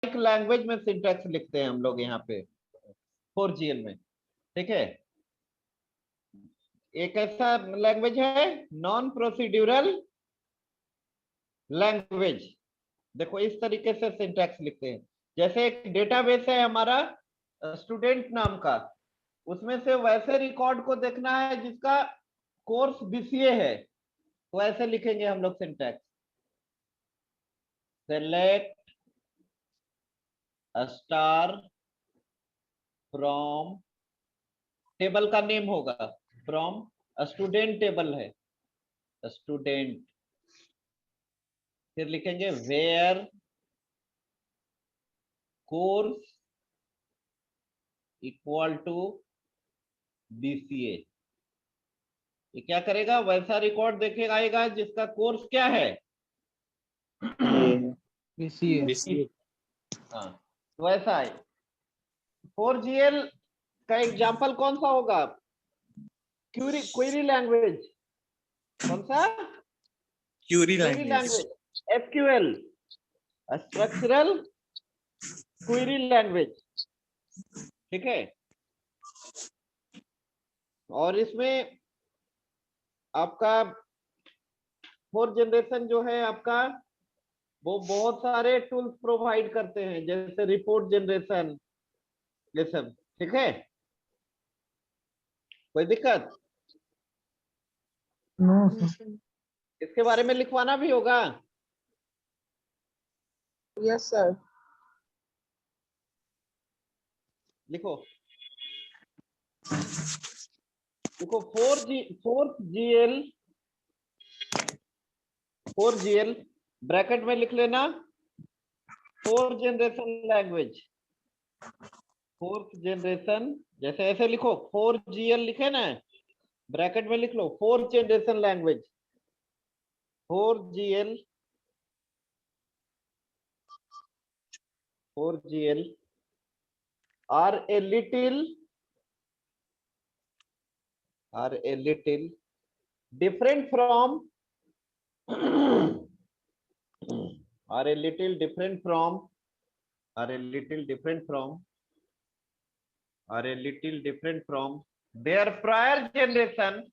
Language में syntax लिखते हैं हम लोग यहाँ पे 4GL में, ठीक है। एक ऐसा लैंग्वेज है नॉन प्रोसीड्यूरल लैंग्वेज। देखो इस तरीके से सिंटैक्स लिखते हैं। जैसे एक डेटाबेस है हमारा स्टूडेंट नाम का, उसमें से वैसे रिकॉर्ड को देखना है जिसका कोर्स BCA है, तो ऐसे लिखेंगे हम लोग syntax. Select star from, table का नेम होगा फ्रॉम, स्टूडेंट टेबल है स्टूडेंट, फिर लिखेंगे where course equal to BCA। ये क्या करेगा, वैसा रिकॉर्ड देखेगा आएगा जिसका कोर्स क्या है BCA। हाँ, तो ऐसा है। 4GL का एग्जांपल कौन सा होगा, क्वेरी लैंग्वेज। कौन सा, query language, SQL, structural query language, ठीक है। और इसमें आपका 4th जनरेशन जो है आपका, वो बहुत सारे टूल्स प्रोवाइड करते हैं, जैसे रिपोर्ट जनरेशन, ये सब, ठीक है। कोई दिक्कत? इसके बारे में लिखवाना भी होगा। Yes sir. लिखो देखो 4GL ब्रैकेट में लिख लेना 4th generation language, 4th generation, जैसे ऐसे लिखो 4GL लिखे ना, ब्रैकेट में लिख लो 4th generation language, 4GL are a little different from are a little different from their prior generation,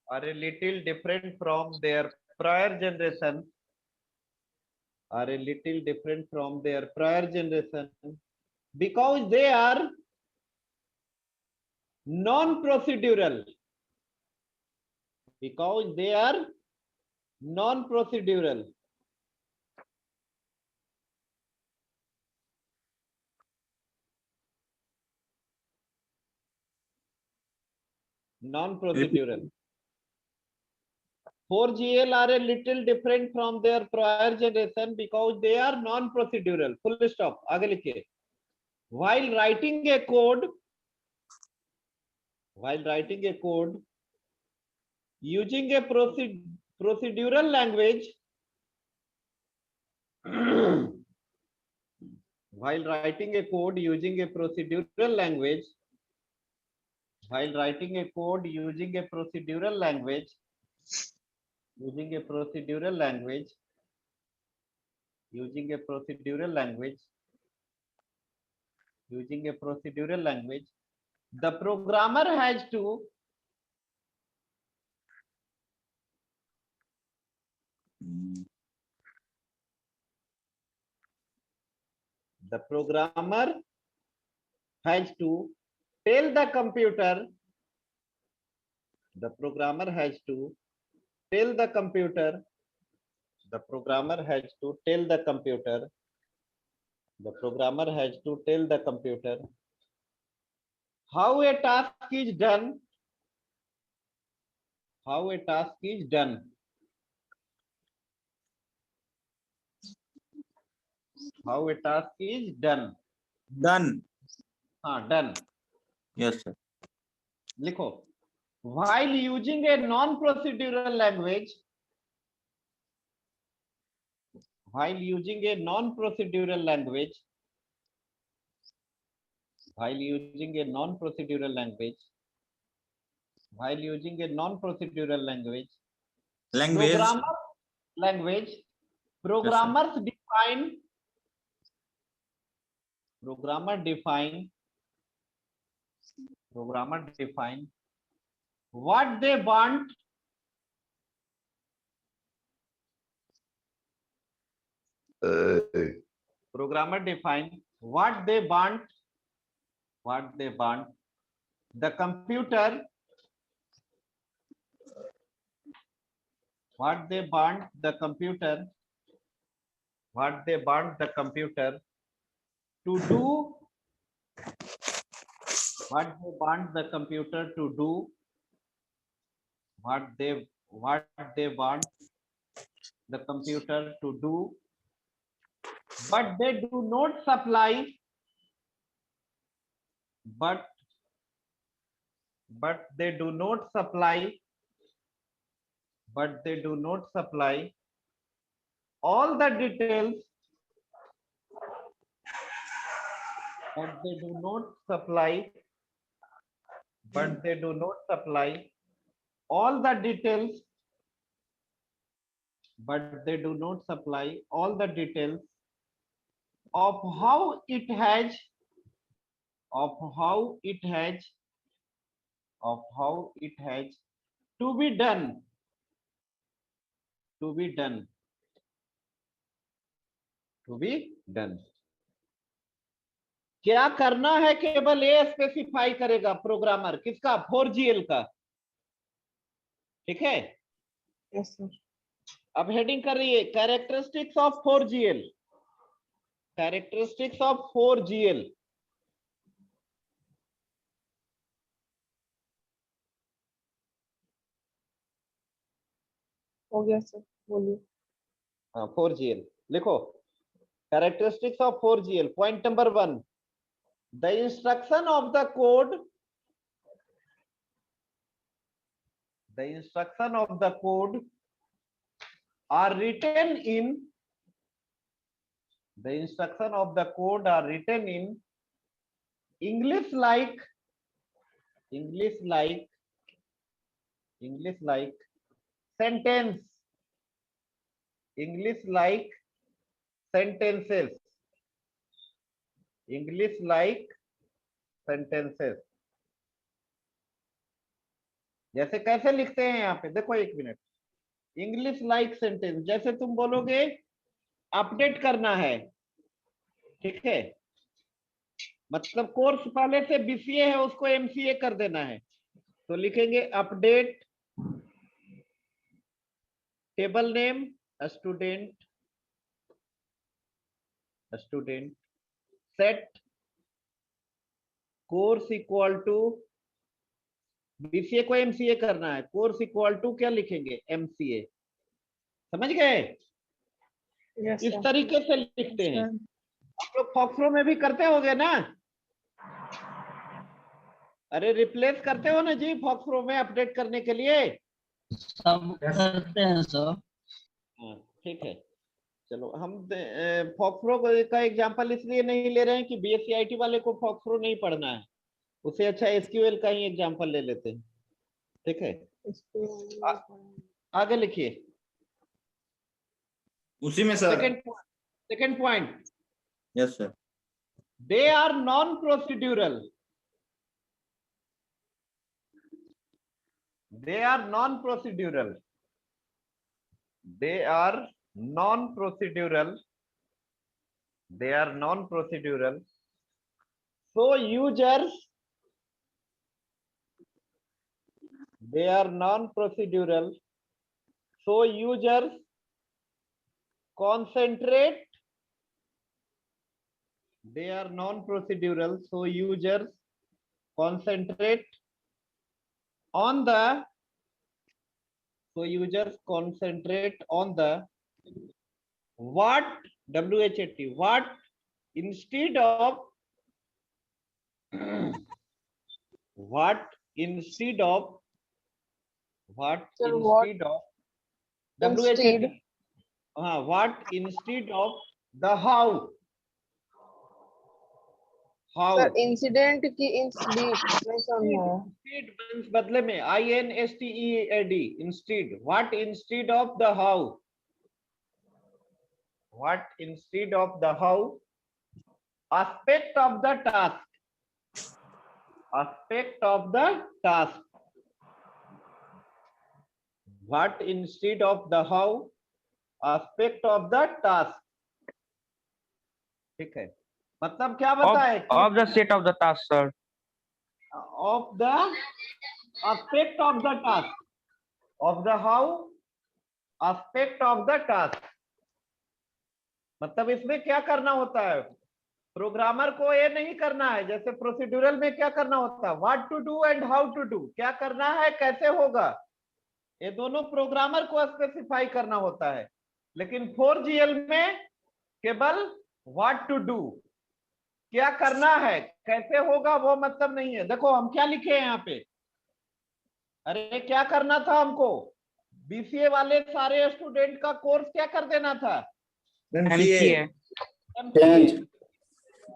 are a little different from their prior generation, are a little different from their prior generation because they are non-procedural, because they are non-procedural. Non-procedural. 4GL are a little different from their prior generation because they are non-procedural. Full stop. आगे लिखिए. While writing a code using a procedural language, while writing a code using a procedural language, the programmer has to tell the computer, the programmer has to tell the computer how a task is done, how a task is done. How a task is done. Done. हाँ, done. Yes, sir. लिखो. While using a non-procedural language, while using a non-procedural language, while using a non-procedural language, while using a non-procedural language, Language. programmers define Programmer define what they want. Programmer define what they want. The computer, what they want the computer to do, what they want the computer to do, what they want the computer to do, but they do not supply, but they do not supply all the details, but they do not supply all the details, but they do not supply all the details of how it has to be done, क्या करना है केवल ये specify करेगा programmer, किसका? 4GL का। ठीक है, Yes, sir. अब हेडिंग कर रही है characteristics of 4GL, characteristics of 4GL। हो गया सर, बोलिए। हाँ 4GL लिखो। Characteristics of 4GL, point number 1, the instruction of the code, are written in English like sentence, English like sentences, जैसे कैसे लिखते हैं यहाँ पे देखो, एक मिनट। इंग्लिश लाइक सेंटेंस, जैसे तुम बोलोगे अपडेट करना है, ठीक है, मतलब कोर्स पहले से BCA है उसको MCA कर देना है, तो लिखेंगे update table name student set course equal to, BCA को MCA करना है, कोर्स इक्वल टू क्या लिखेंगे? MCA। समझ गए? Yes, इस sir. तरीके से लिखते हैं। Sir. आप लोग फॉक्सरो में भी करते होगे ना? अरे रिप्लेस करते हो ना जी फॉक्सरो में अपडेट करने के लिए? सब करते हैं सर। हाँ ठीक है, चलो हम फॉक्सरो का एग्जांपल इसलिए नहीं ले रहे हैं कि BSc IT वाले को फॉक्सरो नहीं पढ़ना है, उससे अच्छा SQL का ही एग्जांपल ले लेते हैं। ठीक है, आगे लिखिए। उसी में sir. Second point, yes sir. They are non procedural, they are non-procedural, so users, they are non-procedural, so users concentrate, they are non-procedural, so users concentrate on the, what, WHAT, what instead of what instead of Sir, WHAT, what instead of the how, sir incident की incident नहीं समझा। instead means बदले में INSTEAD, instead, what instead of the how, aspect of the task, aspect of the task, what instead of the how, aspect of the task. ठीक है, मतलब क्या बताए? of the set of the task, sir. Of the aspect of the task, of the how, aspect of the task. मतलब इसमें क्या करना होता है? प्रोग्रामर को ये नहीं करना है, जैसे प्रोसीड्यूरल में क्या करना होता है, what to do and how to do, क्या करना है कैसे होगा, ये दोनों प्रोग्रामर को स्पेसिफाई करना होता है। लेकिन 4GL में केवल व्हाट टू डू, क्या करना है कैसे होगा वो मतलब नहीं है। देखो हम क्या लिखे हैं यहाँ पे, अरे क्या करना था हमको, BCA वाले सारे स्टूडेंट का कोर्स क्या कर देना था, MCA. MCA।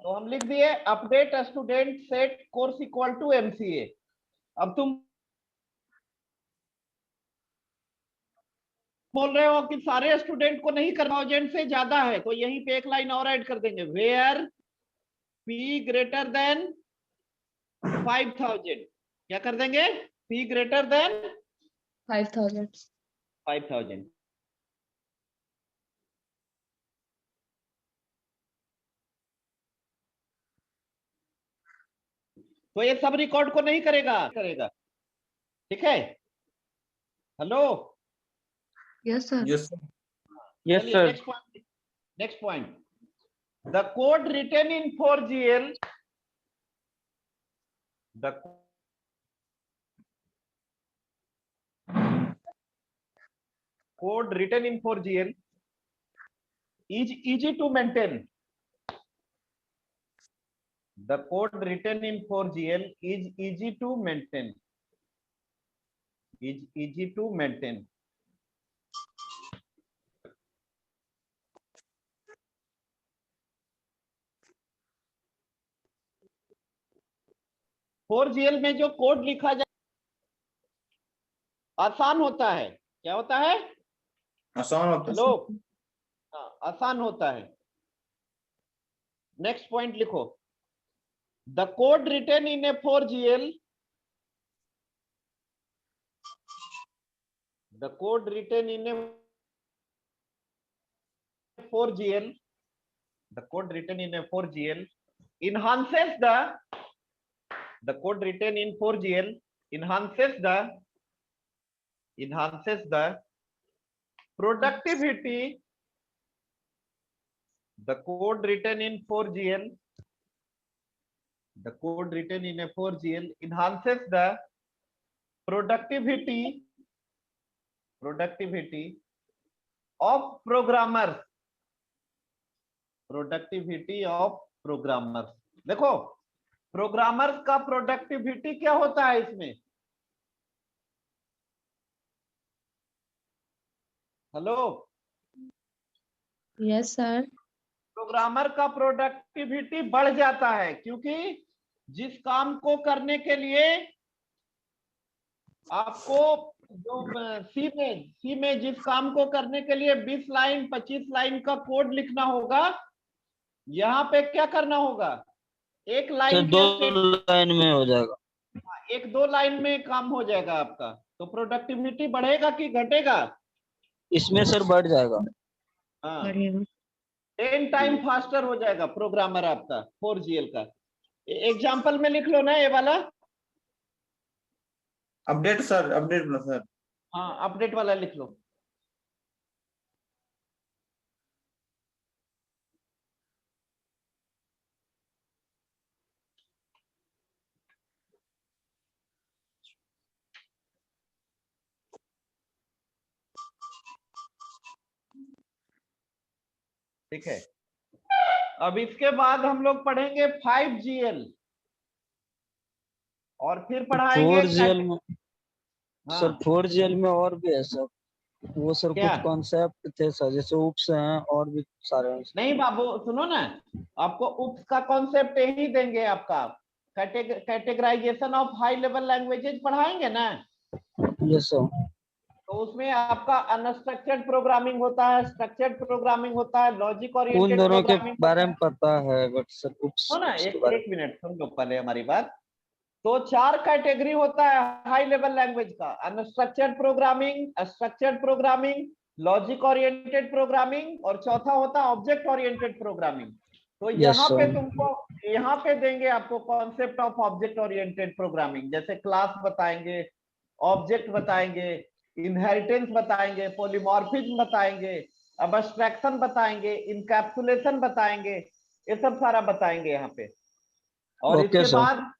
तो हम लिख दिए update student set course equal to MCA। अब तुम बोल रहे हो कि सारे स्टूडेंट को नहीं करना, 1000 से ज्यादा है, तो यहीं पे एक लाइन और ऐड कर देंगे, वेयर P ग्रेटर देन 5000, क्या कर देंगे, P ग्रेटर देन 5000। तो ये सब रिकॉर्ड को नहीं करेगा, ठीक है। Hello, Yes, sir. Yes, sir. Yes, sir. next point, the code written in 4GL, the code written in 4GL is easy to maintain. The code written in 4GL is easy to maintain, is easy to maintain. Four GL में जो code लिखा जाए आसान होता है, क्या होता है, आसान होता है। हेलो, हाँ आसान होता है। नेक्स्ट पॉइंट लिखो, the code written in a 4GL, the code written in a 4GL, the code written in a 4GL enhances the code written in 4GL enhances the productivity, the code written in 4GL, the code written in a 4GL enhances the productivity of programmers, productivity of programmers। देखो programmers का productivity क्या होता है इसमें, hello, Yes, sir. Programmer का productivity बढ़ जाता है, क्योंकि जिस काम को करने के लिए आपको जो सी में जिस काम को करने के लिए 20 लाइन 25 लाइन का कोड लिखना होगा, यहाँ पे क्या करना होगा, एक लाइन दो लाइन में हो जाएगा, एक दो लाइन में काम हो जाएगा आपका। तो प्रोडक्टिविटी बढ़ेगा कि घटेगा, इसमें सर बढ़ जाएगा। हाँ, बढ़ेगा। 10 टाइम फास्टर हो जाएगा प्रोग्रामर आपका 4GL का। एग्जाम्पल में लिख लो ना ये वाला, अपडेट सर, अपडेट सर, हाँ अपडेट वाला लिख लो। ठीक है, अब इसके बाद हम लोग पढ़ेंगे 5GL और फिर पढ़ाएंगे 4GL में हाँ, सर 4GL में और भी है सर, वो सर क्या? कुछ कॉन्सेप्ट थे सर, जैसे उप्स हैं और भी सारे हैं। नहीं बाबू सुनो ना, आपको उप्स का कॉन्सेप्ट यही देंगे, आपका categorisation of high level languages पढ़ाएंगे ना। Yes sir. तो उसमें आपका अनस्ट्रक्चर्ड प्रोग्रामिंग होता है, स्ट्रक्चर्ड प्रोग्रामिंग होता है, लॉजिक उन ओरिएंटेड दोनों के प्रोग्रामिंग बारे होता में है। पता है बट सर हो ना, उसके एक बारे एक मिनट सुन लो पहले हमारी बात। तो 4 कैटेगरी होता है हाई लेवल लैंग्वेज का, unstructured programming, structured programming, logic oriented programming, और चौथा होता है ऑब्जेक्ट ओरिएंटेड प्रोग्रामिंग। तो यस यहाँ पे सर। तुमको, यहाँ पे देंगे आपको concept of object oriented programming, जैसे क्लास बताएंगे, ऑब्जेक्ट बताएंगे, इनहेरिटेंस बताएंगे, पॉलीमॉर्फिज्म बताएंगे, अबस्ट्रैक्शन बताएंगे, इनकैप्सुलेशन बताएंगे, ये सब सारा बताएंगे यहाँ पे। और ओके इसके सर। बाद,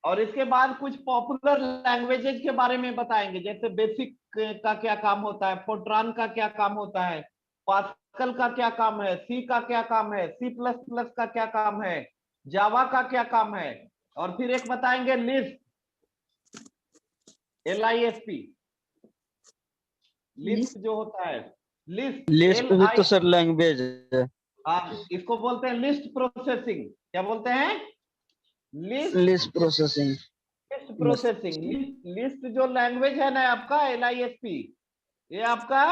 और इसके बाद कुछ पॉपुलर लैंग्वेजेस के बारे में बताएंगे, जैसे बेसिक का क्या काम होता है, फोर्ट्रान का क्या काम होता है, पास्कल का क्या काम है, सी का क्या काम है, सी प्लस प्लस का क्या काम है, जावा का क्या काम है। और फिर एक बताएंगे लिस्प, LISP, लिस्प जो होता है, लिस्प लिस्ट भी तो सर लैंग्वेज है। हाँ, इसको बोलते हैं लिस्ट प्रोसेसिंग। क्या बोलते हैं? List processing. List processing. List जो लैंग्वेज है ना आपका LISP, ये आपका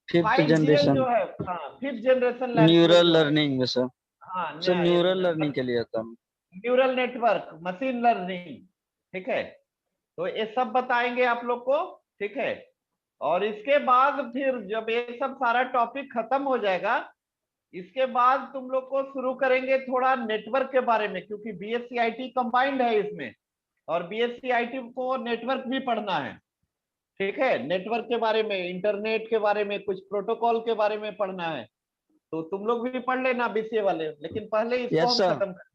फिफ्थ 5GL जनरेशन जो है, हाँ 5th जनरेशन लैंग्वेज न्यूरल जो है। लर्निंग में सर। हाँ सर न्यूरल लर्निंग के लिए था। न्यूरल नेटवर्क, मशीन लर्निंग, ठीक है। तो ये सब बताएंगे आप लोग को, ठीक है। और इसके बाद फिर जब ये सब सारा टॉपिक खत्म हो जाएगा, इसके बाद तुम लोग को शुरू करेंगे थोड़ा नेटवर्क के बारे में, क्योंकि BSc IT कंबाइंड है इसमें, और BSc IT को नेटवर्क भी पढ़ना है, ठीक है। नेटवर्क के बारे में, इंटरनेट के बारे में, कुछ प्रोटोकॉल के बारे में पढ़ना है। तो तुम लोग भी पढ़ लेना BCA वाले, लेकिन पहले इसको यस हम सर। खत्म करें,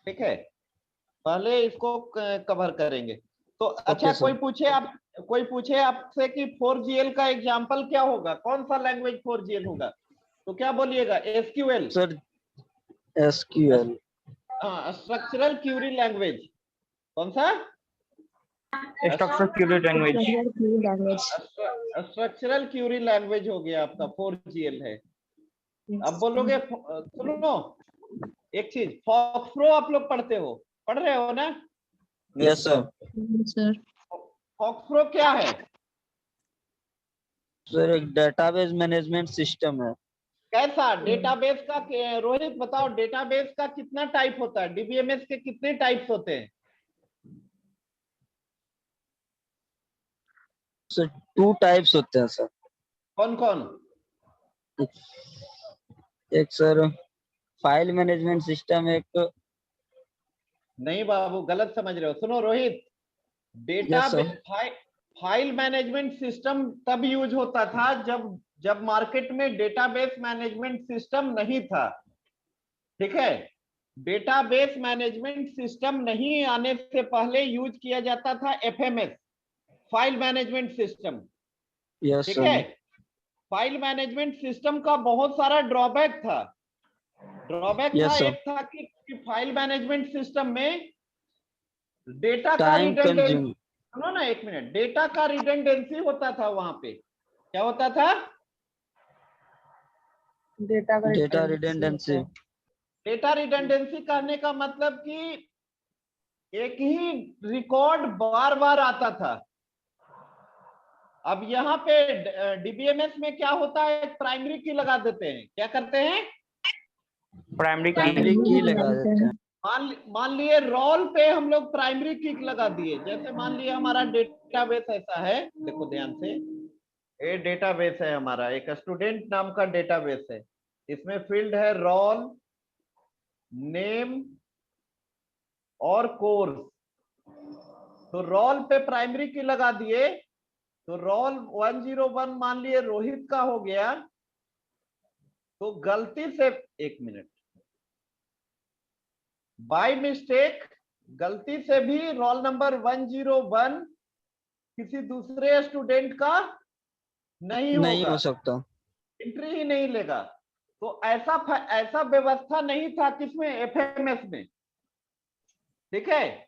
ठीक है। पहले इसको कवर करेंगे। तो अच्छा, ओके सर। कोई पूछे आपसे कि 4GL का एग्जाम्पल क्या होगा, कौन सा लैंग्वेज 4GL होगा, तो क्या बोलिएगा? SQL sir SQL। हाँ, स्ट्रक्चरल क्यूरी लैंग्वेज। कौन सा? Structured query language. Structural Curie language हो गया आपका, 4GL है। अब बोलोगे सुनो एक चीज, फॉक्सप्रो आप लोग पढ़ रहे हो ना? Yes sir. फॉक्सप्रो क्या है? सर एक डेटाबेस मैनेजमेंट सिस्टम है। कैसा डेटाबेस का? रोहित बताओ, डेटाबेस का कितना टाइप होता है? DBMS के कितने टाइप्स होते हैं? सर 2 टाइप्स होते हैं सर। कौन कौन? एक सर फाइल मैनेजमेंट सिस्टम, एक नहीं बाबू, गलत समझ रहे हो। सुनो Rohit, data yes sir. File management system तब यूज होता था जब मार्केट में डेटाबेस मैनेजमेंट सिस्टम नहीं था, ठीक है। डेटाबेस मैनेजमेंट सिस्टम नहीं आने से पहले यूज किया जाता था FMS, file management system, yes ठीक सर। है। फाइल मैनेजमेंट सिस्टम का बहुत सारा ड्रॉबैक था। Yes sir. एक था कि फाइल मैनेजमेंट सिस्टम में डेटा का टाइम रिडंडेंसी, कंज्यूम। सुनो ना एक मिनट, डेटा का रिडंडेंसी होता था वहां पे। क्या होता था? Data redundancy. डेटा रिडंडेंसी कहने का मतलब कि एक ही रिकॉर्ड बार बार आता था। अब यहाँ पे DBMS में क्या होता है, एक प्राइमरी की लगा देते हैं। क्या करते हैं? Primary primary key. की लगा देते हैं। मान लिए रोल पे हम लोग प्राइमरी की लगा दिए। जैसे मान लिए हमारा डेटाबेस ऐसा है, देखो ध्यान से, ये डेटाबेस है हमारा, एक स्टूडेंट नाम का डेटाबेस है। इसमें फील्ड है रोल, नेम और कोर्स। तो रोल पे प्राइमरी की लगा दिए, तो रोल 101 मान लिए रोहित का हो गया। तो गलती से, एक मिनट, बाय मिस्टेक गलती से भी रोल नंबर 101 किसी दूसरे स्टूडेंट का नहीं नहीं होगा, हो सकता। एंट्री ही नहीं लेगा। तो ऐसा व्यवस्था नहीं था किसमें, FMS में, ठीक है।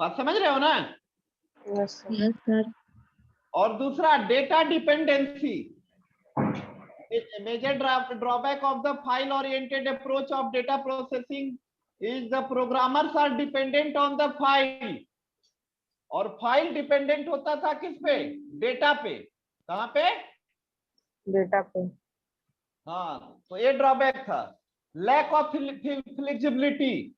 बात समझ रहे हो ना? Yes sir. और दूसरा data dependency, major drawback of the file oriented approach of data processing is the programmers are dependent on the file. और फाइल डिपेंडेंट होता था किस पे? डेटा पे। कहाँ पे? डेटा पे। हाँ, तो ये ड्रॉबैक था। Lack of flexibility,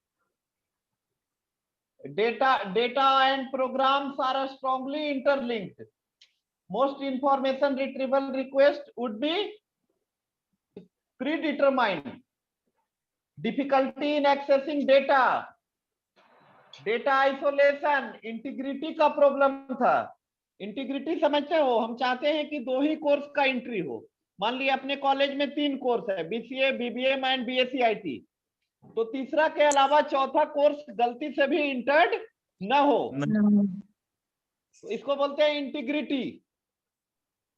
data and programs are strongly interlinked. Most information retrieval request would be predetermined. Difficulty in accessing data, data isolation, integrity का प्रॉब्लम था। इंटीग्रिटी समझते हो? हम चाहते हैं कि 2 ही कोर्स का एंट्री हो। मान लिया अपने कॉलेज में 3 कोर्स है, BCA, BBM and BSc IT, तो तीसरा के अलावा चौथा कोर्स गलती से भी इंटर्ड न हो, तो इसको बोलते हैं इंटीग्रिटी।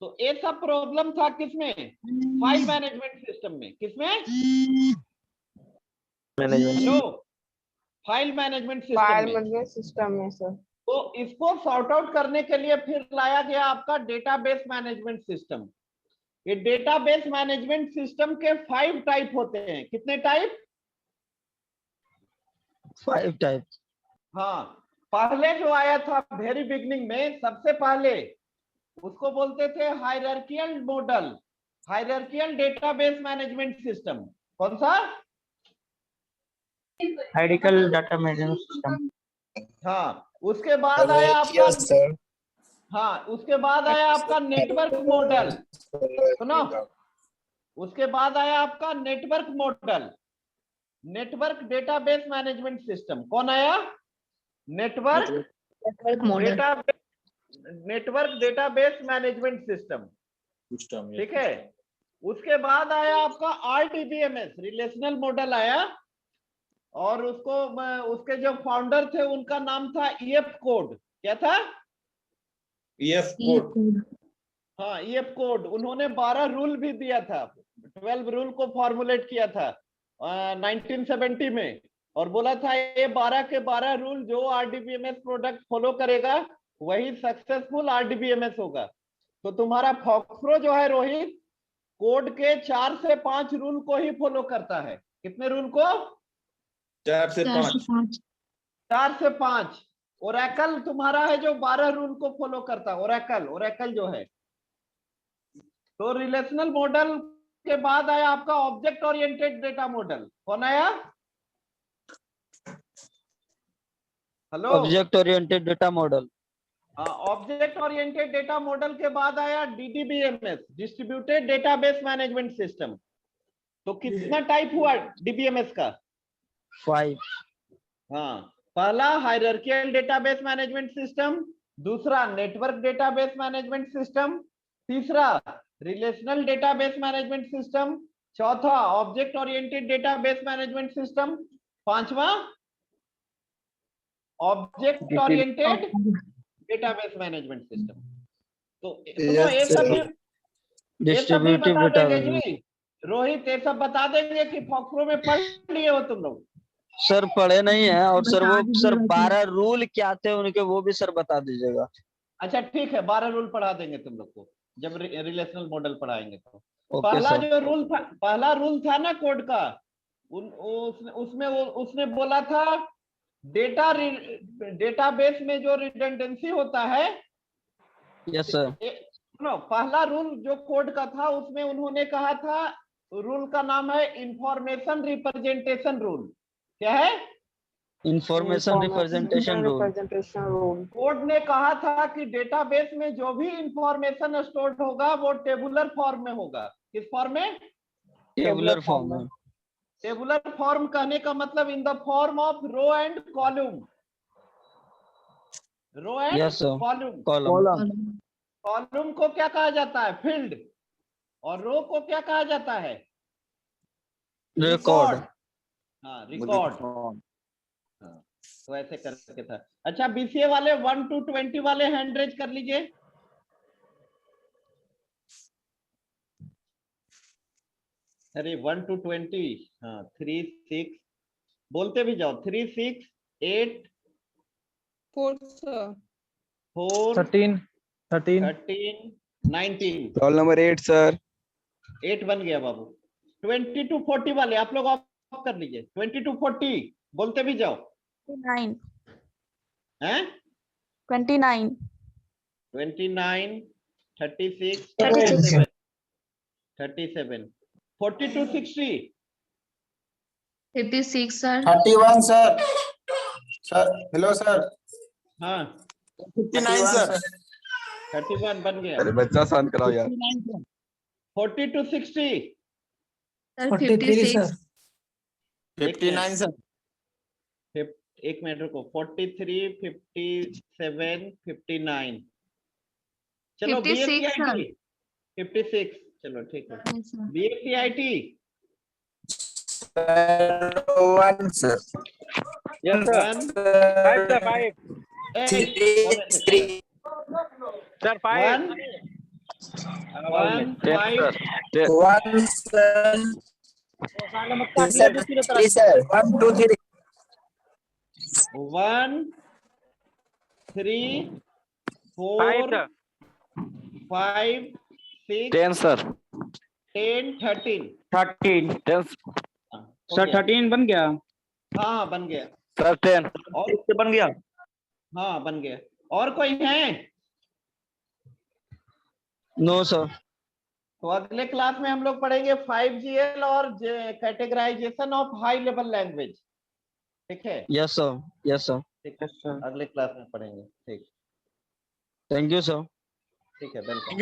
तो ये सब प्रॉब्लम था किसमें? फाइल मैनेजमेंट सिस्टम में। किसमें? Hello, file management system file में। मैनेजमेंट सिस्टम में सर। तो इसको सॉर्ट आउट करने के लिए फिर लाया गया आपका डेटाबेस मैनेजमेंट सिस्टम। ये डेटाबेस मैनेजमेंट सिस्टम के 5 टाइप होते हैं। कितने टाइप? 5 टाइप। हाँ, पहले जो आया था वेरी बिगनिंग में, सबसे पहले उसको बोलते थे hierarchical model, hierarchical database management system. कौन सा? Hierarchical data management system. हाँ, उसके बाद आया आपका, हाँ उसके बाद आया आपका नेटवर्क मॉडल। सुनो, उसके बाद आया आपका network model, network database management system. कौन आया? Network model, network database management system. ठीक है। उसके बाद आया आपका आरडीबीएमएस, रिलेशनल मॉडल आया, और उसको उसके जो फाउंडर थे उनका नाम था ईएफ कोड। क्या था? EF code. हाँ, ईएफ कोड। उन्होंने 12 रूल भी दिया था, 12 रूल को फॉर्मुलेट किया था 1970 में, और बोला था ये 12 के 12 रूल जो आरडीबीएमएस प्रोडक्ट फॉलो करेगा वही सक्सेसफुल आरडीबीएमएस होगा। तो तुम्हारा फॉक्सरो जो है रोहित, कोड के 4 से 5 रूल को ही फॉलो करता है। कितने रूल को? 4 से 5। 4 से 5। ओरेकल तुम्हारा है जो 12 रूल को फॉलो करता है, ओरेकल जो है। तो रिलेशनल मॉडल के बाद आया आपका ऑब्जेक्ट ओरिएंटेड डेटा मॉडल। कौन आया? Hello, object oriented data model. Object oriented data model के बाद आया DDBMS, distributed database management system. तो कितना टाइप हुआ डीबीएमएस का? 5। हाँ, पहला हायरार्कियल डेटाबेस मैनेजमेंट सिस्टम, दूसरा नेटवर्क डेटाबेस मैनेजमेंट सिस्टम, तीसरा रिलेशनल डेटाबेस मैनेजमेंट सिस्टम, चौथा object oriented database management system, पांचवा object oriented database management system. तो सुनो, ये सब भी डिस्ट्रीब्यूटिव बता देंगे डेटाबेस। जी रोहित, ये सब बता देंगे कि फॉक्सरो में पढ़ लिए हो तुम लोग? सर पढ़े नहीं है, और सर वो सर 12 रूल क्या थे उनके, वो भी सर बता दीजिएगा। अच्छा ठीक है, 12 रूल पढ़ा देंगे तुम लोग को जब रिलेशनल मॉडल पढ़ाएंगे तो। ओके पहला सर। जो रूल था, पहला रूल था ना कोड का, उसमें उसने बोला था डेटाबेस में जो रिडंडेंसी होता है। Yes sir. सुनो, पहला रूल जो कोड का था उसमें उन्होंने कहा था, रूल का नाम है इंफॉर्मेशन रिप्रेजेंटेशन रूल। क्या है? Information representation rule. कोड ने कहा था कि डेटाबेस में जो भी इंफॉर्मेशन स्टोर्ड होगा वो टेबुलर फॉर्म में होगा। किस फॉर्म में? टेबुलर फॉर्म में। टेबुलर फॉर्म कहने का मतलब in the form of row and column. Row and yes sir. Column. Column. Column को क्या कहा जाता है? फील्ड। और रो को क्या कहा जाता है? रिकॉर्ड। हाँ, रिकॉर्ड। हाँ, तो ऐसे करके था। अच्छा, बीसीए वाले 1 to 20 वाले हैंड रेज कर लीजिए। अरे 1 to 20, हाँ 3, 6 बोलते भी जाओ। 3, 6, 8, 4 सर। 4, 13, 13, 19। Roll number 8 sir. 8 बन गया बाबू। 20 to 40 वाले आप लोग ऑफ कर लीजिए। 20 to 40 बोलते भी जाओ। 29, हैं? 29. 29, 36, 37. 37, 42, 60, 56, sir. 31 sir. Sir, hello sir. हाँ 59 sir. 31 बन गया। अरे बच्चा शांत कराओ यार। 42, 60, Sir, 56. 59 sir. एक मिनट रुको, 43, 57, 59, चलो 56 BSCIT 56, चलो ठीक है। Yes, sir. BSCIT 1 sir. Yes, sir. 1, 5, sir, 5. 3. Sir, 5. 1, 1, 5, 1 sir. 3 sir. 1 2 3. 1, 3, 5, 4, sir. 5, 6, 10 sir 10, 13। 13 10 हाँ, हो सर गया। 13 बन गया। हाँ बन गया। sir 10 और इससे बन गया। हाँ बन गया। और कोई है? no sir तो अगले क्लास में हम लोग पढ़ेंगे 5GL और categorisation of high level language. ठीक है, yes sir ठीक है, अगले क्लास में पढ़ेंगे। ठीक, thank you sir ठीक है, वेलकम।